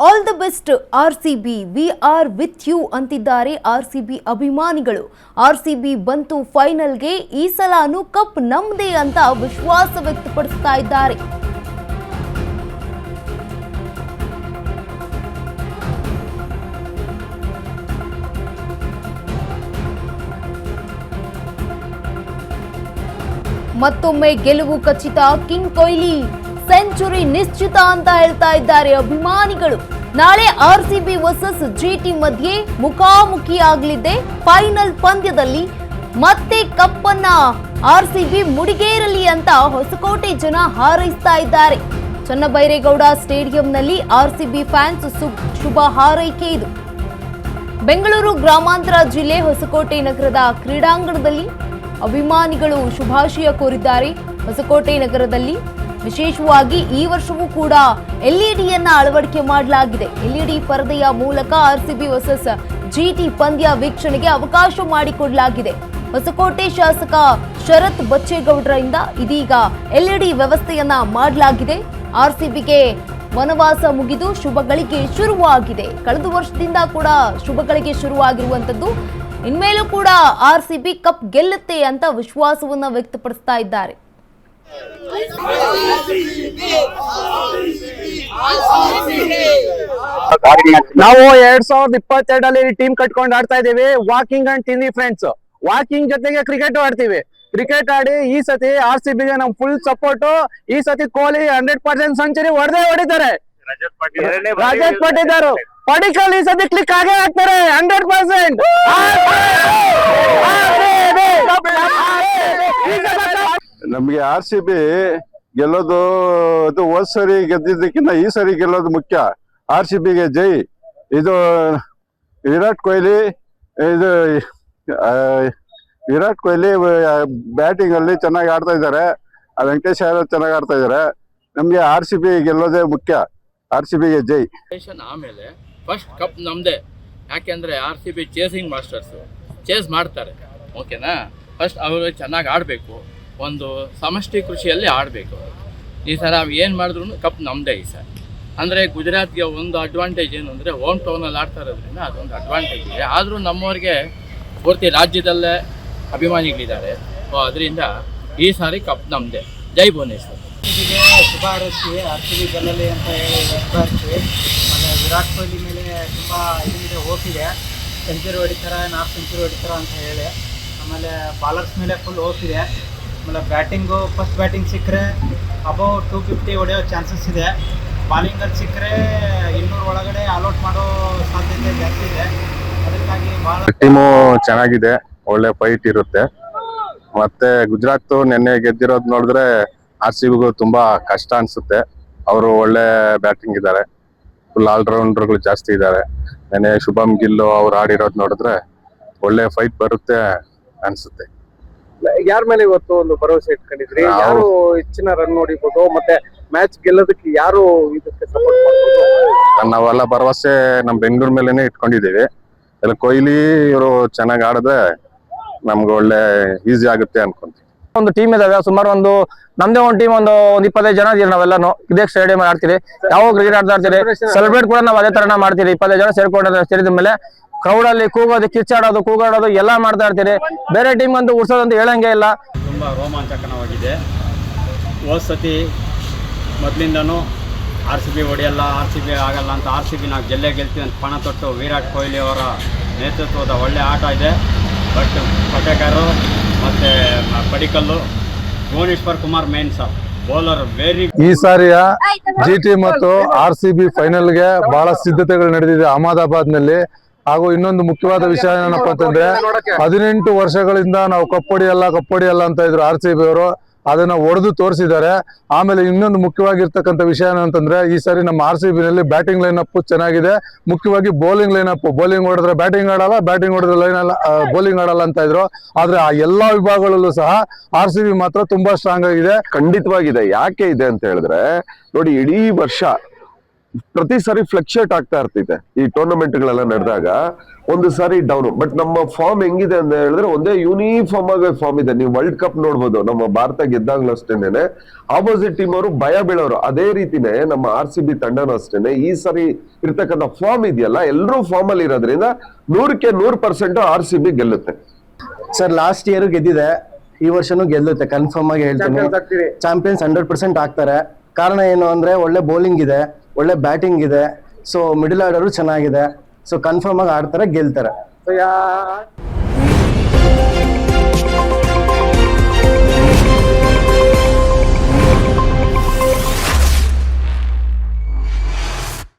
All the best RCB, we are with you ಅಂತಿದ್ದಾರೆ ಆರ್ಸಿಬಿ ಅಭಿಮಾನಿಗಳು. ಆರ್ಸಿಬಿ ಬಂತು ಫೈನಲ್ಗೆ, ಈ ಸಲನೂ ಕಪ್ ನಮ್ದೇ ಅಂತ ವಿಶ್ವಾಸ ವ್ಯಕ್ತಪಡಿಸ್ತಾ ಇದ್ದಾರೆ. ಮತ್ತೊಮ್ಮೆ ಗೆಲುವು ಖಚಿತ, ಕಿಂಗ್ ಕೊಹ್ಲಿ ಸೆಂಚುರಿ ನಿಶ್ಚಿತ ಅಂತ ಹೇಳ್ತಾ ಇದ್ದಾರೆ ಅಭಿಮಾನಿಗಳು. ನಾಳೆ ಆರ್ಸಿಬಿ ವರ್ಸಸ್ ಜಿಟಿ ಮಧ್ಯೆ ಮುಖಾಮುಖಿ ಆಗಲಿದೆ. ಫೈನಲ್ ಪಂದ್ಯದಲ್ಲಿ ಮತ್ತೆ ಕಪ್ ಅನ್ನ ಆರ್ಸಿಬಿ ಮುಡಿಗೇರಲಿ ಅಂತ ಹೊಸಕೋಟೆ ಜನ ಹಾರೈಸ್ತಾ ಇದ್ದಾರೆ. ಚನ್ನಬೈರೇಗೌಡ ಸ್ಟೇಡಿಯಂನಲ್ಲಿ ಆರ್ಸಿಬಿ ಫ್ಯಾನ್ಸ್ ಶುಭ ಹಾರೈಕೆ ಇದು. ಬೆಂಗಳೂರು ಗ್ರಾಮಾಂತರ ಜಿಲ್ಲೆ ಹೊಸಕೋಟೆ ನಗರದ ಕ್ರೀಡಾಂಗಣದಲ್ಲಿ ಅಭಿಮಾನಿಗಳು ಶುಭಾಶಯ ಕೋರಿದ್ದಾರೆ. ಹೊಸಕೋಟೆ ನಗರದಲ್ಲಿ ವಿಶೇಷವಾಗಿ ಈ ವರ್ಷವೂ ಕೂಡ ಎಲ್ಇಡಿಯನ್ನ ಅಳವಡಿಕೆ ಮಾಡಲಾಗಿದೆ. ಎಲ್ಇಡಿ ಪರದೆಯ ಮೂಲಕ ಆರ್ಸಿಬಿ ವರ್ಸಸ್ ಜಿಟಿ ಪಂದ್ಯ ವೀಕ್ಷಣೆಗೆ ಅವಕಾಶ ಮಾಡಿಕೊಡಲಾಗಿದೆ. ಹೊಸಕೋಟೆ ಶಾಸಕ ಶರತ್ ಬಚ್ಚೇಗೌಡರಿಂದ ಇದೀಗ ಎಲ್ಇಡಿ ವ್ಯವಸ್ಥೆಯನ್ನ ಮಾಡಲಾಗಿದೆ. ಆರ್ಸಿಬಿಗೆ ವನವಾಸ ಮುಗಿದು ಶುಭಗಳಿಗೆ ಶುರುವಾಗಿದೆ. ಕಳೆದ ವರ್ಷದಿಂದ ಕೂಡ ಶುಭಗಳಿಗೆ ಶುರುವಾಗಿರುವಂತದ್ದು. ಇನ್ಮೇಲೂ ಕೂಡ ಆರ್ಸಿಬಿ ಕಪ್ ಗೆಲ್ಲುತ್ತೆ ಅಂತ ವಿಶ್ವಾಸವನ್ನ ವ್ಯಕ್ತಪಡಿಸ್ತಾ ಇದ್ದಾರೆ. ನಾವು 2022 ಟೀಮ್ ಕಟ್ಕೊಂಡು ಆಡ್ತಾ ಇದೀವಿ. ವಾಕಿಂಗ್ ಅಂಡ್ ತಿನ್ನಿ ಫ್ರೆಂಡ್ಸ್. ವಾಕಿಂಗ್ ಜೊತೆಗೆ ಕ್ರಿಕೆಟ್ ಆಡ್ತೀವಿ. ಕ್ರಿಕೆಟ್ ಆಡಿ ಈ ಸತಿ ಆರ್ಸಿಬಿಗೆ ನಮ್ ಫುಲ್ ಸಪೋರ್ಟ್. ಈ ಸತಿ ಕೊಹ್ಲಿ 100% ಸೆಂಚುರಿ ಹೊಡೆದಿದ್ದಾರೆ. ರಜತ್ ಪಟ್ಟಿದಾರ್ ಪಡಿಕಲ್ ಈ ಸತಿ ಕ್ಲಿಕ್ ಆಗೇ ಆಗ್ತಾರೆ 100%. ನಮ್ಗೆ ಆರ್ಸಿಬಿ ಗೆಲ್ಲೋದು ಅದು ಹೋದ್ ಸರಿ ಗೆದ್ದಿದ್ದಕ್ಕಿಂತ ಈ ಸರಿ ಗೆಲ್ಲೋದು ಮುಖ್ಯ. ಆರ್ಸಿಬಿಗೆ ಜೈ. ಇದು ವಿರಾಟ್ ಕೊಹ್ಲಿ ಬ್ಯಾಟಿಂಗ್ ಅಲ್ಲಿ ಚೆನ್ನಾಗಿ ಆಡ್ತಾ ಇದ್ದಾರೆ. ವೆಂಕಟೇಶ್ ಅಯ್ಯರ್ ಚೆನ್ನಾಗಿ ಆಡ್ತಾ ಇದ್ದಾರೆ. ನಮ್ಗೆ ಆರ್ಸಿಬಿ ಗೆಲ್ಲೋದೇ ಮುಖ್ಯ. ಆರ್ಸಿಬಿಗೆ ಜೈ. ಆಮೇಲೆ ಫಸ್ಟ್ ಕಪ್ ನಮ್ದೇ. ಯಾಕೆಂದ್ರೆ ಆರ್ಸಿಬಿ ಚೇಸಿಂಗ್ ಮಾಸ್ಟರ್ಸ್, ಚೇಸ್ ಮಾಡ್ತಾರೆ. ಓಕೆನಾ? ಫಸ್ಟ್ ಅವರು ಚೆನ್ನಾಗಿ ಆಡಬೇಕು. ಒಂದು ಸಮಷ್ಟಿ ಕೃಷಿಯಲ್ಲಿ ಆಡಬೇಕು. ಈ ಸಲ ಏನು ಮಾಡಿದ್ರು ಕಪ್ ನಮ್ಮದೇ ಈ ಸಲ. ಅಂದರೆ ಗುಜರಾತ್ಗೆ ಒಂದು ಅಡ್ವಾಂಟೇಜ್ ಏನು ಅಂದರೆ ಹೋಮ್ ಟೌನಲ್ಲಿ ಆಡ್ತಾ ಇರೋದ್ರಿಂದ ಅದೊಂದು ಅಡ್ವಾಂಟೇಜ್ ಇದೆ. ಆದರೂ ನಮ್ಮವ್ರಿಗೆ ಪೂರ್ತಿ ರಾಜ್ಯದಲ್ಲೇ ಅಭಿಮಾನಿಗಳಿದ್ದಾರೆ. ಅದರಿಂದ ಈ ಸಾರಿ ಕಪ್ ನಮ್ಮದೇ. ಜೈ ಭುವನೇಶ್ವರ್. ಶುಭ ಹಾರೈಸ್ತೀವಿ. ಆರ್ಸಿಬಿ ಗೆಲ್ಲಲಿ ಅಂತ ಹೇಳಿ ಶುಭ ಹಾರೈಸ್ತೀವಿ. ಆಮೇಲೆ ವಿರಾಟ್ ಕೊಹ್ಲಿ ಮೇಲೆ ತುಂಬ ಇದರಿಂದ ಹೋಗ್ತಿದೆ. ಸೆಂಚುರಿ ಹೊಡಿತಾರೆ, 4 ಸೆಂಚುರಿ ಹೊಡಿತಾರೆ ಅಂತ ಹೇಳಿ. ಆಮೇಲೆ ಬಾಲರ್ಸ್ ಮೇಲೆ ಫುಲ್ ಹೋಗ್ತಿದೆ. ಆಮೇಲೆ ಬ್ಯಾಟಿಂಗು ಫಸ್ಟ್ ಬ್ಯಾಟಿಂಗ್ ಸಿಕ್ಕರೆ ಅಬೌವ್ 250 ಹೊಡೆಯೋ ಚಾನ್ಸಸ್ ಇದೆ. ಬಾಲಿಂಗಲ್ಲಿ ಸಿಕ್ಕರೆ 200 ಒಳಗಡೆ ಆಲ್ಔಟ್ ಮಾಡೋ ಸಾಧ್ಯತೆ ಜಾಸ್ತಿ ಇದೆ. ಅದಕ್ಕಾಗಿ ಭಾಳ ಟೀಮು ಚೆನ್ನಾಗಿದೆ. ಒಳ್ಳೆ ಫೈಟ್ ಇರುತ್ತೆ. ಮತ್ತೆ ಗುಜರಾತ್ ನೆನ್ನೆ ಗೆದ್ದಿರೋದು ನೋಡಿದ್ರೆ ಆರ್ಸಿಬಿಗೂ ತುಂಬಾ ಕಷ್ಟ ಅನ್ಸುತ್ತೆ. ಅವರು ಒಳ್ಳೆ ಬ್ಯಾಟಿಂಗ್ ಇದ್ದಾರೆ. ಫುಲ್ ಆಲ್ರೌಂಡರ್ಗಳು ಜಾಸ್ತಿ ಇದ್ದಾರೆ. ನೆನ್ನೆ ಶುಭಮ್ ಗಿಲ್ ಅವ್ರು ಆಡಿರೋದು ನೋಡಿದ್ರೆ ಒಳ್ಳೆ ಫೈಟ್ ಬರುತ್ತೆ ಅನ್ಸುತ್ತೆ. ಯಾರ ಮೇಲೆ ಇವತ್ತು ಒಂದು ಭರವಸೆ ಇಟ್ಕೊಂಡಿದ್ರಿ? ಯಾರು ಹೆಚ್ಚಿನ ರನ್ ನೋಡಿಬಹುದು? ಮತ್ತೆ ಮ್ಯಾಚ್ ಗೆಲ್ಲೋದಕ್ಕೆ ಯಾರು ಇದಕ್ಕೆ ಸಪೋರ್ಟ್ ಮಾಡ್ಬೋದು? ನಾವೆಲ್ಲ ಭರವಸೆ ನಮ್ ಬೆಂಗಳೂರು ಮೇಲೆನೆ ಇಟ್ಕೊಂಡಿದೀವಿ. ಎಲ್ಲ ಕೊಹ್ಲಿ ಇವರು ಚೆನ್ನಾಗಿ ಆಡಿದ್ರೆ ನಮ್ಗೆ ಒಳ್ಳೆ ಈಸಿ ಆಗುತ್ತೆ ಅನ್ಕೊಂತೀವಿ. ಒಂದು ಟೀಮ್ ಇದಾವೆ ಸುಮಾರು. ನಮ್ದೇ ಒಂದು ಟೀಮ್ ಒಂದು 25 ಜನ ಇದೀವಿ. ನಾವೆಲ್ಲಾನು ಇದೇ ಸ್ಟೇಡಿಯಂ ಆಡ್ತೀವಿ. ಯಾವ ಕ್ರಿಕೆಟ್ ಆಡ್ತಾ ಇರ್ತೀವಿ. ಸೆಲೆಬ್ರೇಟ್ ಕೂಡ ನಾವು ಅದೇ ತರ ಮಾಡ್ತೀವಿ. 25 ಜನ ಸೇರಿದ ಮೇಲೆ ಕ್ರೌಡ್ ಅಲ್ಲಿ ಕೂಗೋದು, ಕಿಚ್ಚಾಡೋದು, ಕೂಗಾಡೋದು ಎಲ್ಲ ಮಾಡ್ತಾ ಇರ್ತೀವಿ. ಬೇರೆ ಟೀಮ್ ಅಂತೂ ಉಡ್ಸೋದಂತ ಹೇಳಂಗೆ ಇಲ್ಲ. ತುಂಬ ರೋಮಾಂಚಕರವಾಗಿದೆ. ಹೋದ್ ಸತಿ ಮೊದಲಿಂದನೂ ಆರ್ಸಿಬಿ ಹೊಡೆಯಲ್ಲ, ಆರ್ಸಿಬಿ ಆಗಲ್ಲ ಅಂತ, ಆರ್ಸಿಬಿ ನಾವು ಗೆಲ್ತೀವಿ ಅಂತ ಪಣ ತೊಟ್ಟು ವಿರಾಟ್ ಕೊಹ್ಲಿ ಅವರ ನೇತೃತ್ವದ ಒಳ್ಳೆ ಆಟ ಇದೆ. ಬಟ್ ಪಟೇಕರು ಮತ್ತು ಪಡಿಕಲ್ಲು, ಭುವನೇಶ್ವರ್ ಕುಮಾರ್ ಮೇನ್ ಸಾಬ್ ಬೌಲರ್ ವೆರಿ. ಈ ಸಾರಿಯ ಜಿಟಿ ಮತ್ತು ಆರ್ಸಿಬಿ ಫೈನಲ್ಗೆ ಬಹಳ ಸಿದ್ಧತೆಗಳು ನಡೆದಿದೆ ಅಹಮದಾಬಾದ್ ನಲ್ಲಿ. ಹಾಗೂ ಇನ್ನೊಂದು ಮುಖ್ಯವಾದ ವಿಷಯ ಏನಪ್ಪಾ ಅಂತಂದ್ರೆ 18 ವರ್ಷಗಳಿಂದ ನಾವು ಕಪ್ಪೊಡಿಯಲ್ಲ ಅಂತ ಇದ್ರು ಆರ್ಸಿಬಿ ಅವರು. ಅದನ್ನ ಹೊಡೆದು ತೋರಿಸಿದ್ದಾರೆ. ಆಮೇಲೆ ಇನ್ನೊಂದು ಮುಖ್ಯವಾಗಿರ್ತಕ್ಕಂಥ ವಿಷಯ ಏನಂತಂದ್ರೆ ಈ ಸಾರಿ ನಮ್ಮ ಆರ್ಸಿಬಿ ನಲ್ಲಿ ಬ್ಯಾಟಿಂಗ್ ಲೈನ್ ಅಪ್ ಚೆನ್ನಾಗಿದೆ. ಮುಖ್ಯವಾಗಿ ಬೌಲಿಂಗ್ ಲೈನ್ ಅಪ್. ಬೌಲಿಂಗ್ ಹೊಡೆದ್ರೆ ಬ್ಯಾಟಿಂಗ್ ಆಡಲ್ಲ, ಬ್ಯಾಟಿಂಗ್ ಹೊಡೆದ್ರೆ ಬೌಲಿಂಗ್ ಆಡಲ್ಲ ಅಂತ ಇದ್ರು. ಆದ್ರೆ ಆ ಎಲ್ಲಾ ವಿಭಾಗಗಳಲ್ಲೂ ಸಹ ಆರ್ಸಿಬಿ ಮಾತ್ರ ತುಂಬಾ ಸ್ಟ್ರಾಂಗ್ ಆಗಿದೆ. ಖಂಡಿತವಾಗಿದೆ. ಯಾಕೆ ಇದೆ ಅಂತ ಹೇಳಿದ್ರೆ ನೋಡಿ, ಇಡೀ ವರ್ಷ ಪ್ರತಿ ಸಾರಿ ಫ್ಲಕ್ಚುಯೇಟ್ ಆಗ್ತಾ ಇರ್ತೈತೆ ಈ ಟೂರ್ನಮೆಂಟ್ ಗಳೆಲ್ಲ ನಡೆದಾಗ, ಒಂದು ಸಾರಿ ಡೌನ್. ಬಟ್ ನಮ್ಮ ಫಾರ್ಮ್ ಹೆಂಗಿದೆ ಅಂತ ಹೇಳಿದ್ರೆ ಒಂದೇ ಯೂನಿಫಾರ್ಮ್ ಆಗಿ ಫಾರ್ಮ್ ಇದೆ. ನೀವು ವರ್ಲ್ಡ್ ಕಪ್ ನೋಡ್ಬೋದು, ನಮ್ಮ ಭಾರತ ಗೆದ್ದಾಗ್ಲೂ ಅಷ್ಟೇನೆ ಆಪೋಸಿಟ್ ಟೀಮ್ ಅವರು ಭಯ ಬೀಳೋರು. ಅದೇ ರೀತಿನೇ ನಮ್ಮ RCB ತಂಡನೂ ಅಷ್ಟೇನೆ ಈ ಸಾರಿ ಇರ್ತಕ್ಕಂಥ ಫಾರ್ಮ್ ಇದೆಯಲ್ಲ, ಎಲ್ಲರೂ ಫಾರ್ಮ್ ಅಲ್ಲಿ ಇರೋದ್ರಿಂದ 100ಕ್ಕೆ 100% RCB ಗೆಲ್ಲುತ್ತೆ. ಸರ್ ಲಾಸ್ಟ್ ಇಯರ್ ಗೆದ್ದಿದೆ, ಈ ವರ್ಷನೂ ಗೆಲ್ಲುತ್ತೆ ಕನ್ಫರ್ಮ್ ಆಗಿ ಹೇಳ್ತೀನಿ. ಚಾಂಪಿಯನ್ಸ್ 100% ಆಗ್ತಾರೆ. ಕಾರಣ ಏನು ಅಂದ್ರೆ ಒಳ್ಳೆ ಬೌಲಿಂಗ್ ಇದೆ, ಒಳ್ಳೆ ಬ್ಯಾಟಿಂಗ್ ಇದೆ, ಸೊ ಮಿಡಲ್ ಆರ್ಡರ್ ಚೆನ್ನಾಗಿದೆ, ಸೊ ಕನ್ಫರ್ಮ್ ಆಗಿ ಆಡ್ತಾರೆ, ಗೆಲ್ತಾರೆ.